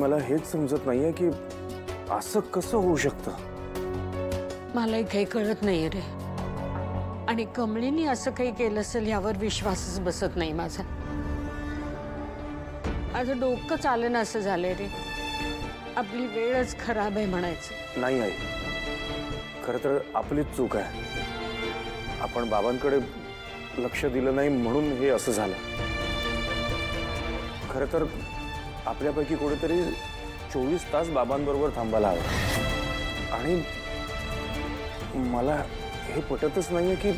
मला हेच समजत नाहीये की असं कसं होऊ शकतं. मलाही काही कळत नाहीये रे. आणि कमळीने असं काही केलं असेल यावर विश्वासच बसत नाही माझा. माझं डोकं चालेना असं झालंय रे. आपली वेळच खराब आहे म्हणायचं. नाही आई, खरं तर आपलीच चूक आहे. आपण बाबांकडे लक्ष दिलं नाही म्हणून हे असं झालं. खरं तर आपल्यापैकी कोणीतरी 24 तास बाबांबरोबर थांबायला हवं. आणि मला हे पटतच नाहीये की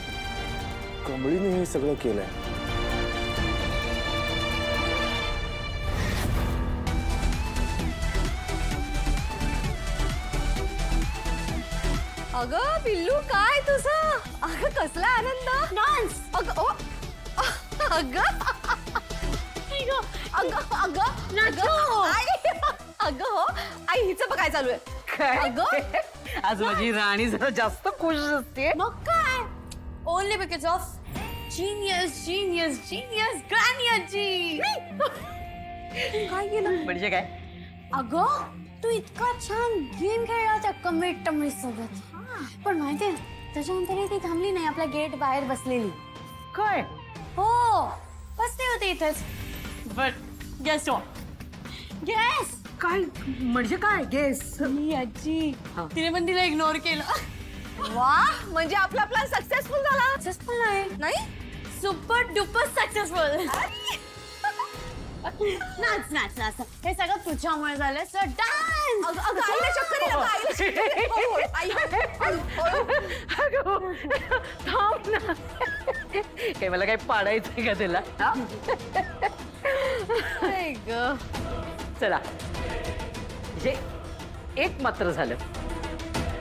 कमळीने हे सगळं केलंय. अगं पिल्लू काय तुझं? अगं कसला आनंद. डान्स. अगं ओ अगं अगं अगं नाचो. अगं हो आई हिचं बघाय चालू आहे. अगं आज माझी राणी जरा जास्त खुश असते. मग काय only because of genius genius genius granny आजी. काय केलं म्हणजे काय? अगं तू इतका छान गेम खेळला होता कमीट टमी सोबत. पण माहितीये त्याच्यानंतर ती थांबली नाही, आपल्या गेट बाहेर बसलेली. काय? हो बसते होते इथेच. But guess what? गेस काय म्हणजे काय? गेस. ही आजी तिने पण तिला इग्नोर केलं. वा म्हणजे आपला प्लॅन सक्सेसफुल झाला. सक्सेसफुल नाही सुपर डुपर सक्सेसफुल. नाच नाच नाच. हे सगळं तुझ्यामुळे झालं. So dance. अगं आईला चक्कर येईल. आईला चक्कर थांब ना. काय मला काय पाडायचंय का तुला? चला म्हणजे एक मात्र झालं.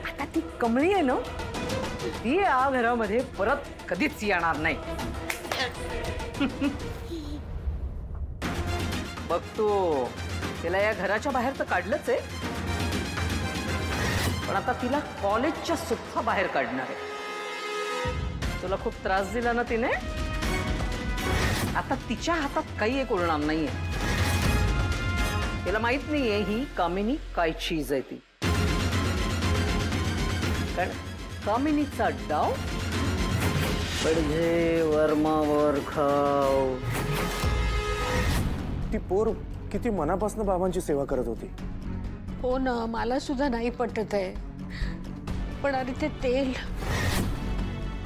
आता ती कमळी आहे ना, ती या घरामध्ये परत कधीच येणार नाही. बघ तू तिला या घराच्या बाहेर तर काढलंच आहे, पण आता तिला कॉलेजच्या सुद्धा बाहेर काढणार आहे. तुला खूप त्रास दिला ना तिने, आता तिच्या हातात काही एक उरणार नाहीये. तिला माहित नाहीये ही कामिनी काय चीज आहे ती. कारण कामिनीचा डाव पडझे वर्मावर खाव. ती पोर किती मनापासून बाबांची सेवा करत होती. हो ना, मला सुद्धा नाही पटत आहे. पण अरे ते तेल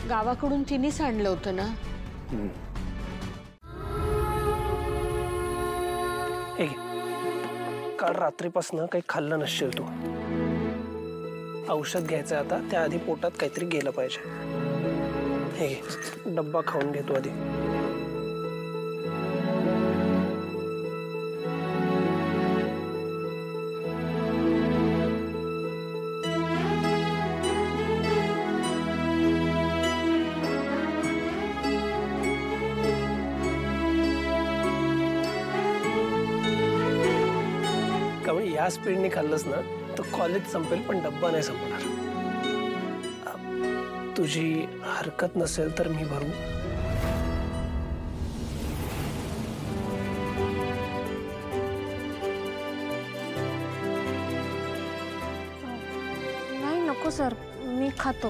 गावाकडून तिनेच आणलं होतं ना. काल रात्रीपासून काही खाल्लं नसशील तू. औषध घ्यायचं आता, त्याआधी पोटात काहीतरी गेलं पाहिजे. हे डब्बा खाऊन घेतो आधी. या स्पीडने खाल्लंस ना तर कॉलेज संपेल पण डब्बा नाही संपणार. तुझी हरकत नसेल तर मी भरू. नाही नको सर, मी खातो.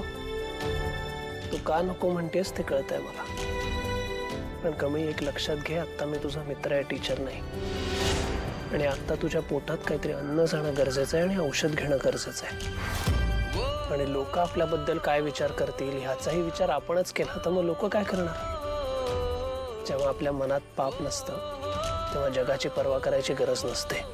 तू का नको म्हणतेस ते कळतंय मला, पण कमी एक लक्षात घे, आता मी तुझा मित्र आहे, टीचर नाही. आणि आता तुझ्या पोटात काहीतरी अन्न जाणं गरजेचं आहे आणि औषध घेणं गरजेचं आहे. आणि लोक आपल्याबद्दल काय विचार करतील ह्याचाही विचार आपणच केला तर मग लोक काय करणार. जेव्हा आपल्या मनात पाप नसतं तेव्हा जगाची पर्वा करायची गरज नसते.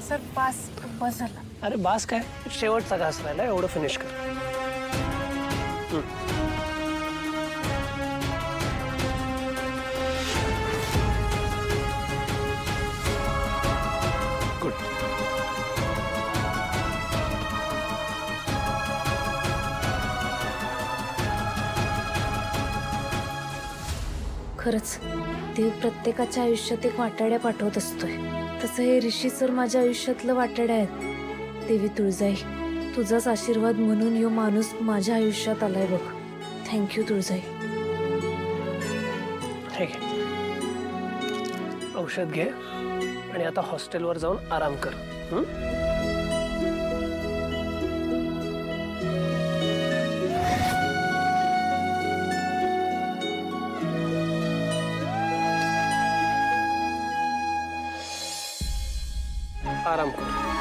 सर बस झाला. अरे बास काय, शेवटचा घास राहिला, एवढं फिनिश कर. खरंच देव प्रत्येकाच्या आयुष्यात एक वाटाड्या पाठवत असतोय. तसं हे ऋषी सर माझ्या आयुष्यातलं वाटाड्या आहेत. देवी तुळजाई, तुझाच आशीर्वाद म्हणून यो माणूस माझ्या आयुष्यात आलाय बघ. थँक्यू तुळजाई. ठीक आहे, औषध घे आणि आता हॉस्टेलवर जाऊन आराम कर. आराम कर.